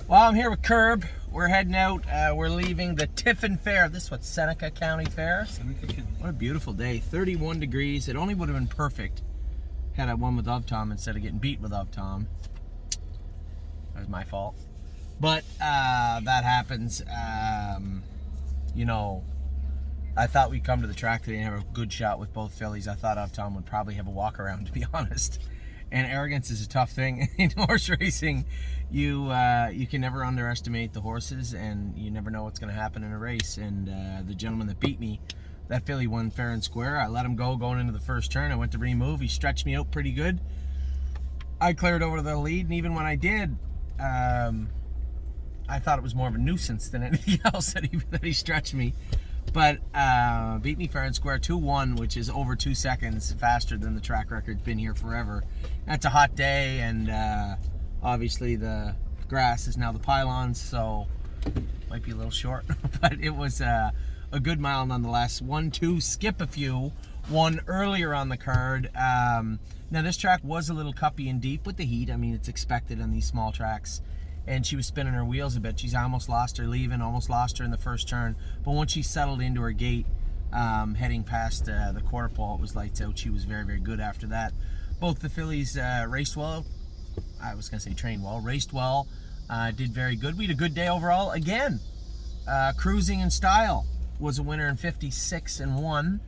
Well, I'm here with Curb. We're heading out. We're leaving the Tiffin Fair. This is what, Seneca County Fair? Seneca County. What a beautiful day. 31 degrees. It only would have been perfect had I won with Tom instead of getting beat with Tom. That was my fault. But that happens. You know, I thought we'd come to the track today and have a good shot with both fillies. I thought Tom would probably have a walk around, to be honest. And arrogance is a tough thing in horse racing. You can never underestimate the horses, and you never know what's going to happen in a race. And the gentleman that beat me, that filly won fair and square. I let him go going into the first turn. I went to remove. He stretched me out pretty good. I cleared over to the lead, and even when I did, I thought it was more of a nuisance than anything else that he stretched me. But beat me fair and square 2-1, which is over 2 seconds faster than the track record's been here forever. That's a hot day, and obviously the grass is now the pylons, so might be a little short. But it was a good mile nonetheless. 1-2, skip a few. One earlier on the card. Now this track was a little cuppy and deep with the heat. I mean, it's expected on these small tracks. And she was spinning her wheels a bit. She's almost lost her leaving, almost lost her in the first turn. But once she settled into her gate, heading past the quarter pole, it was lights out. She was very, very good after that. Both the fillies raced well. I was going to say trained well. Raced well. Did very good. We had a good day overall. Again, Cruising in Style was a winner in 56-1.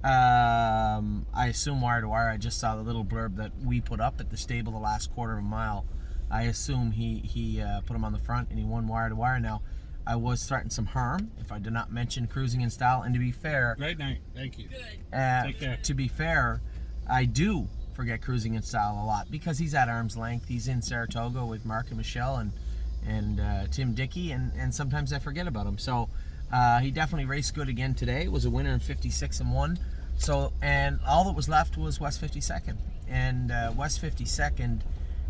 I assume wire to wire. I just saw the little blurb that we put up at the stable the last quarter of a mile. I assume he put him on the front and he won wire to wire. Now, I was threatening some harm if I did not mention Cruising in Style. And to be fair, Great night. Thank you. Take care. To be fair, I do forget Cruising in Style a lot because he's at arm's length. He's in Saratoga with Mark and Michelle and Tim Dickey, and sometimes I forget about him. So he definitely raced good again today. Was a winner in 56-1. So, and all that was left was West 52nd, and West 52nd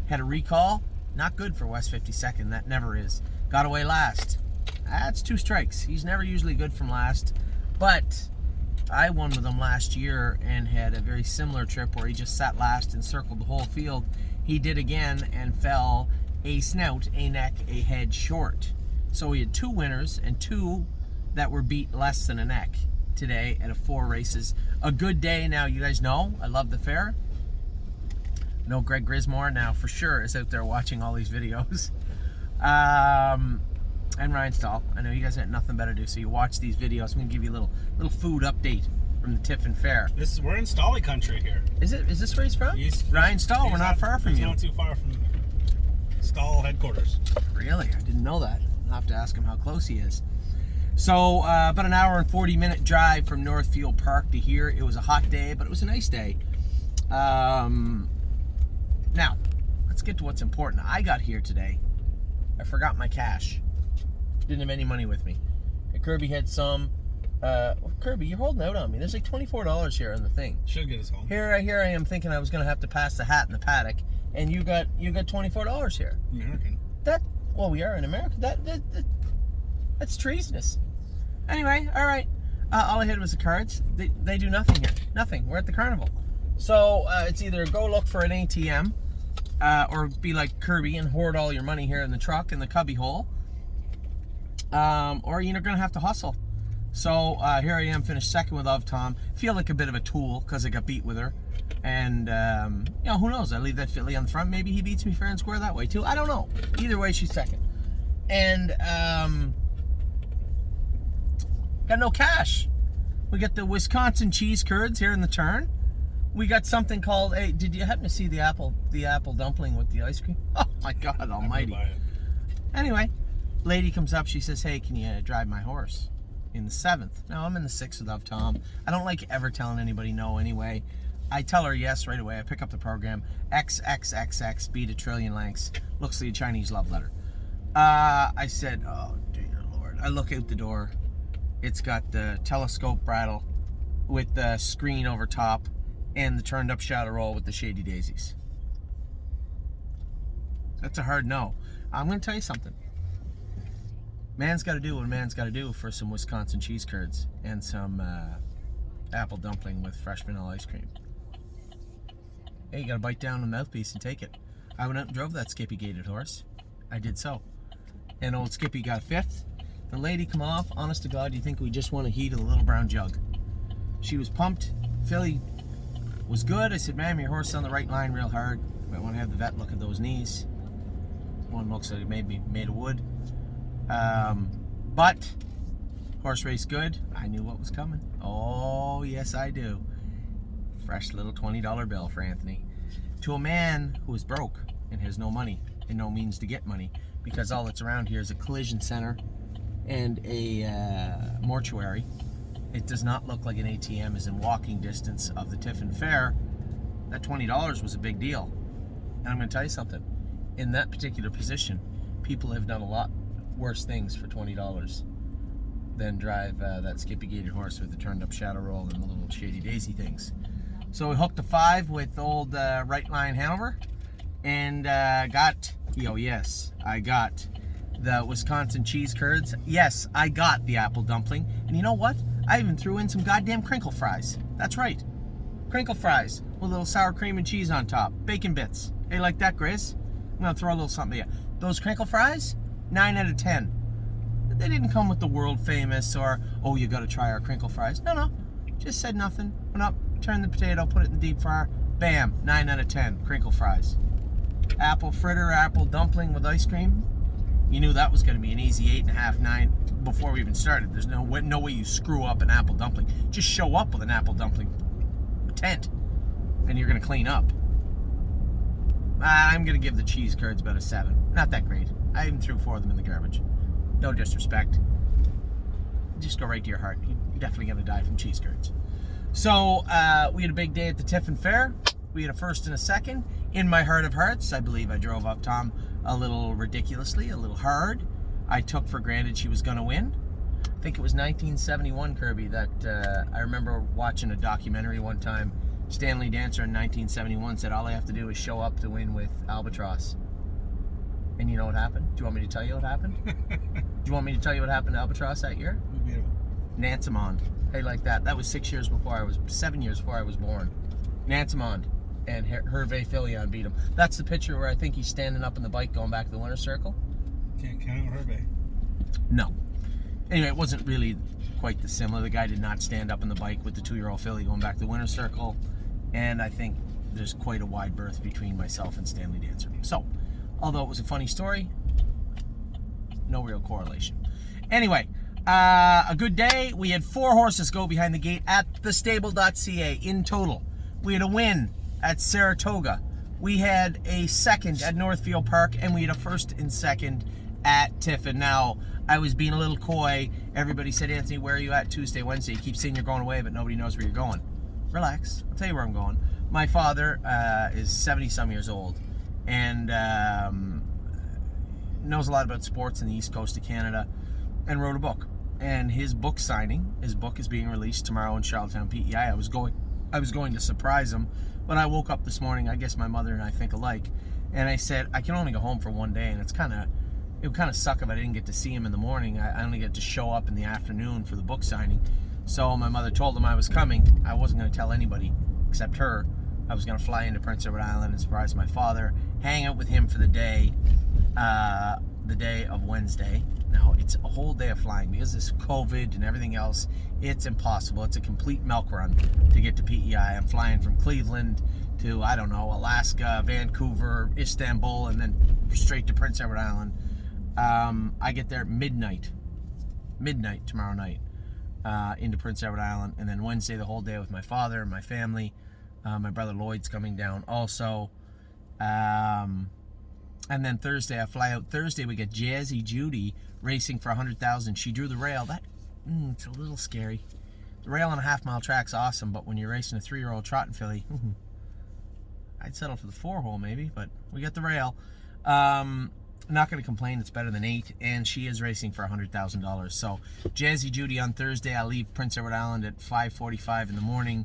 had a recall. Not good for West 52nd. That never is. Got away last. That's 2 strikes. He's never usually good from last. But I won with him last year and had a very similar trip where he just sat last and circled the whole field. He did again and fell a snout, a neck, a head short. So he had 2 winners and 2 that were beat less than a neck today at 4 races. A good day. Now, you guys know I love the fair. No, Greg Grismore now for sure is out there watching all these videos. And Ryan Stahl. I know you guys had nothing better to do, so you watch these videos. I'm going to give you a little food update from the Tiffin Fair. We're in Stolly country here. Is this where he's from? Ryan Stahl. We're not far from you. He's not too far from Stahl headquarters. Really? I didn't know that. I'll have to ask him how close he is. So, about an hour and 40-minute drive from Northfield Park to here. It was a hot day, but it was a nice day. Now, let's get to what's important. I got here today. I forgot my cash. Didn't have any money with me. And Kirby had some. Kirby, you're holding out on me. There's like $24 here on the thing. Should get us home. Here I am thinking I was going to have to pass the hat in the paddock, and you got $24 here. American. Well, we are in America. That's treasonous. Anyway, all right. All I had was the cards. They do nothing here. Nothing. We're at the Carnival. So it's either go look for an ATM or be like Kirby and hoard all your money here in the truck in the cubby hole, or you're going to have to hustle. So here I am, finished second with Tom. Feel like a bit of a tool because I got beat with her. And, who knows? I leave that filly on the front. Maybe he beats me fair and square that way too. I don't know. Either way, she's second. And got no cash. We got the Wisconsin cheese curds here in the turn. We got something called, hey, did you happen to see the apple dumpling with the ice cream? Oh my God almighty. Anyway, lady comes up, she says, hey, can you drive my horse in the 7th? Now, I'm in the 6th with Tom. I don't like ever telling anybody no anyway. I tell her yes right away. I pick up the program. XXXX, speed a trillion lengths. Looks like a Chinese love letter. I said, oh dear Lord. I look out the door. It's got the telescope brattle with the screen over top and the turned up shadow roll with the shady daisies. That's a hard no. I'm going to tell you something. Man's got to do what a man's got to do for some Wisconsin cheese curds and some apple dumpling with fresh vanilla ice cream. Hey, you got to bite down the mouthpiece and take it. I went out and drove that skippy gated horse. I did so. and old Skippy got 5th. The lady come off, honest to God, you think we just won a heat of the little brown jug. She was pumped. Filly was good. I said, ma'am, your horse is on the right line real hard. I want to have the vet look at those knees. One looks like it may be made of wood. But horse race good. I knew what was coming. Oh, yes, I do. Fresh little $20 bill for Anthony. To a man who is broke and has no money and no means to get money, because all that's around here is a collision center and a mortuary. It does not look like an ATM is in walking distance of the Tiffin Fair. That $20 was a big deal. And I'm going to tell you something. In that particular position, people have done a lot worse things for $20 than drive that Skippy gated horse with the turned up shadow roll and the little shady daisy things. So we hooked a 5 with old Right Line Hanover and got, yes, I got the Wisconsin cheese curds. Yes, I got the apple dumpling. And you know what? I even threw in some goddamn crinkle fries. That's right. Crinkle fries with a little sour cream and cheese on top. Bacon bits. Hey, like that, Grizz? I'm going to throw a little something at you. Those crinkle fries, 9 out of 10. They didn't come with the world famous or, oh, you got to try our crinkle fries. No. Just said nothing. Went up, turned the potato, put it in the deep fryer. Bam, 9 out of 10. Crinkle fries. Apple fritter, apple dumpling with ice cream. You knew that was going to be an easy 8.5, 9 before we even started. There's no way you screw up an apple dumpling. Just show up with an apple dumpling tent and you're going to clean up. I'm going to give the cheese curds about a 7. Not that great. I even threw 4 of them in the garbage. No disrespect. Just go right to your heart. You're definitely going to die from cheese curds. So we had a big day at the Tiffin Fair. We had a 1st and a 2nd. In my heart of hearts, I believe I drove up Tom a little ridiculously, a little hard. I took for granted she was going to win. I think it was 1971, Kirby, that I remember watching a documentary one time. Stanley Dancer in 1971 said all I have to do is show up to win with Albatross. And you know what happened? Do you want me to tell you what happened? Do you want me to tell you what happened to Albatross that year? Nansemond. Hey, like that. That was 7 years before I was born. Nansemond and Hervé Filion beat him. That's the picture where I think he's standing up in the bike going back to the winner's circle. Can't count on Hervé. No. Anyway, it wasn't really quite the similar. The guy did not stand up in the bike with the 2-year-old filly going back to the winner's circle. And I think there's quite a wide berth between myself and Stanley Dancer. So, although it was a funny story, no real correlation. Anyway, a good day. We had 4 horses go behind the gate at thestable.ca in total. We had a win at Saratoga. We had a 2nd at Northfield Park, and we had a 1st and 2nd at Tiffin. Now, I was being a little coy. Everybody said, Anthony, where are you at Tuesday, Wednesday? You keep saying you're going away, but nobody knows where you're going. Relax. I'll tell you where I'm going. My father is 70-some years old and knows a lot about sports in the east coast of Canada and wrote a book. And his book is being released tomorrow in Charlottetown, PEI. I was going to surprise him, but I woke up this morning, I guess my mother and I think alike, and I said, I can only go home for one day, and it would kind of suck if I didn't get to see him in the morning. I only get to show up in the afternoon for the book signing. So my mother told him I was coming. I wasn't going to tell anybody except her. I was going to fly into Prince Edward Island and surprise my father, hang out with him for the day of Wednesday. Now, it's a whole day of flying because this COVID and everything else. It's impossible. It's a complete milk run to get to PEI. I'm flying from Cleveland to, I don't know, Alaska, Vancouver, Istanbul, and then straight to Prince Edward Island. I get there midnight tomorrow night into Prince Edward Island, and then Wednesday the whole day with my father and my family. My brother Lloyd's coming down also. And then Thursday, I fly out. Thursday, we get Jazzy Judy racing for 100,000. She drew the rail. It's a little scary. The rail on a half-mile track's awesome, but when you're racing a 3-year-old trotting filly, I'd settle for the 4-hole maybe, but we got the rail. I'm not going to complain. It's better than 8, and she is racing for $100,000. So Jazzy Judy on Thursday. I leave Prince Edward Island at 5:45 in the morning.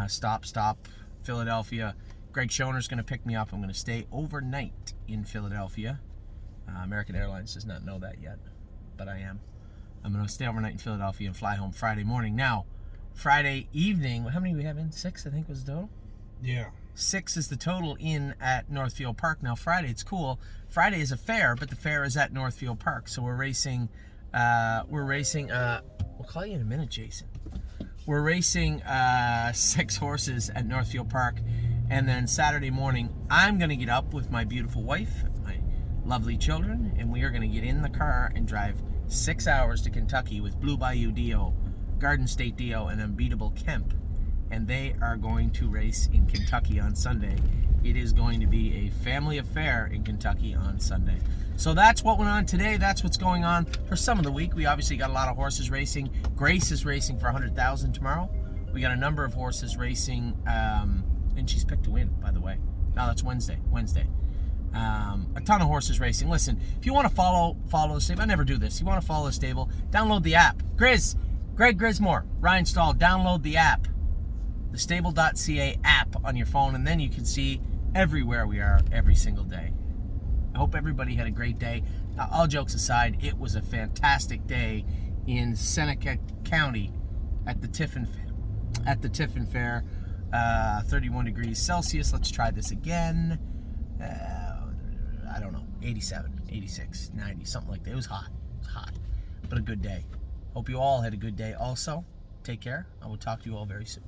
Stop, Philadelphia. Greg Schoner's going to pick me up. I'm going to stay overnight in Philadelphia. American Airlines does not know that yet, but I am. I'm going to stay overnight in Philadelphia and fly home Friday morning. Now, Friday evening, how many we have in? 6, I think was the total? Yeah. 6 is the total in at Northfield Park. Now Friday, it's cool. Friday is a fair, but the fair is at Northfield Park. So we're racing, we'll call you in a minute, Jason. We're racing 6 horses at Northfield Park. And then Saturday morning, I'm going to get up with my beautiful wife, my lovely children, and we are going to get in the car and drive 6 hours to Kentucky with Blue Bayou Dio, Garden State Dio, and Unbeatable Kemp. And they are going to race in Kentucky on Sunday. It is going to be a family affair in Kentucky on Sunday. So that's what went on today. That's what's going on for some of the week. We obviously got a lot of horses racing. Grace is racing for $100,000 tomorrow. We got a number of horses racing, and she's picked to win, by the way. No, that's Wednesday. A ton of horses racing. Listen, if you want to follow the stable, I never do this. You want to follow the stable, download the app. Greg Grismore, Ryan Stahl, download the app. The stable.ca app on your phone, and then you can see everywhere we are every single day. I hope everybody had a great day. All jokes aside, it was a fantastic day in Seneca County at the Tiffin Fair. 31 degrees Celsius. Let's try this again. I don't know, 87, 86, 90, something like that. It was hot, but a good day. Hope you all had a good day also. Take care. I will talk to you all very soon.